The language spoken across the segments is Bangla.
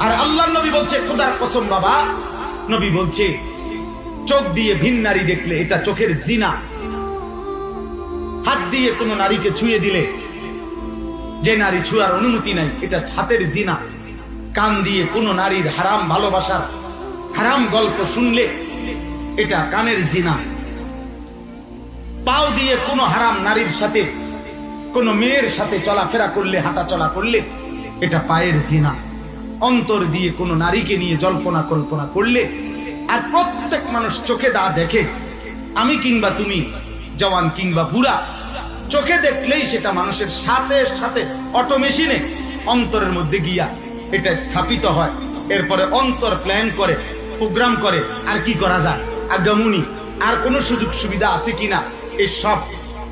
আর আল্লাহর নবী বলছে, খোদার কসম বাবা, নবী বলছে চোখ দিয়ে ভিন নারী দেখলে এটা চোখের জিনা। হাত দিয়ে কোন নারীকে ছুঁয়ে দিলে, যে নারী ছুঁয়ার অনুমতি নাই, এটা হাতের জিনা। কান দিয়ে কোন নারীর হারাম ভালোবাসার হারাম গল্প শুনলে এটা কানের জিনা। পাও দিয়ে কোন হারাম নারীর সাথে, কোন মেয়ের সাথে চলাফেরা করলে, হাঁটা চলা করলে এটা পায়ের জিনা। অন্তর দিয়ে কোন নারীকে নিয়ে জল্পনা কল্পনা করলে, আর প্রত্যেক মানুষ চোখে দা দেখে, আমি কিংবা তুমি, জওয়ান কিংবা বুড়া, চোখে দেখলেই সেটা মানুষের সাথে সাথে অটোমেশিনে অন্তরের মধ্যে গিয়া এটা স্থাপিত হয়। এরপরে অন্তর প্ল্যান করে, প্রোগ্রাম করে, আর কি করা যায়, আগামুনি আর কোন সুযোগ সুবিধা আছে কিনা, এই সব।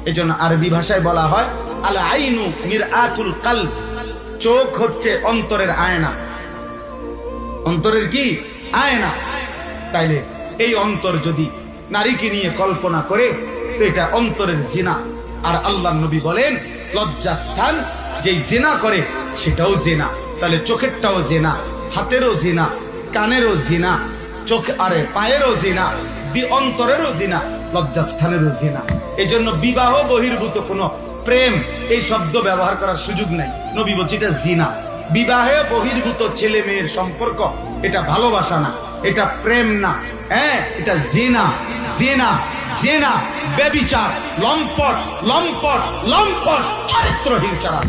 এই জন্য আরবি ভাষায় বলা হয় আল আইনু মিরআতুল কলব, চোখ হচ্ছে অন্তরের আয়না। অন্তরের কি আয়না। তাইলে এই অন্তর যদি নারীকে নিয়ে কল্পনা করে, তো এটা অন্তরের জিনা। আর আল্লাহর নবী বলেন, লজ্জাস্থান যেই জিনা করে সেটাও জিনা। তাহলে চোখেরটাও জিনা, হাতেরও জিনা, কানেরও জিনা, চোখ আরে পায়েরও জিনা, অন্তরেরও জিনা, লজ্জাস্থানেরও জিনা। এই জন্য বিবাহ বহির্ভূত কোন প্রেম এই শব্দ ব্যবহার করার সুযোগ নাই। নবী বলছে এটা জিনা। বিবাহে বহির্ভূত ছেলে মেয়ের সম্পর্ক, এটা ভালোবাসা না, এটা প্রেম না, হ্যাঁ, এটা জিনা। জিনা জিনা, ব্যভিচার, লম্পট লম্পট লম্পট, চরিত্রহীন চারা।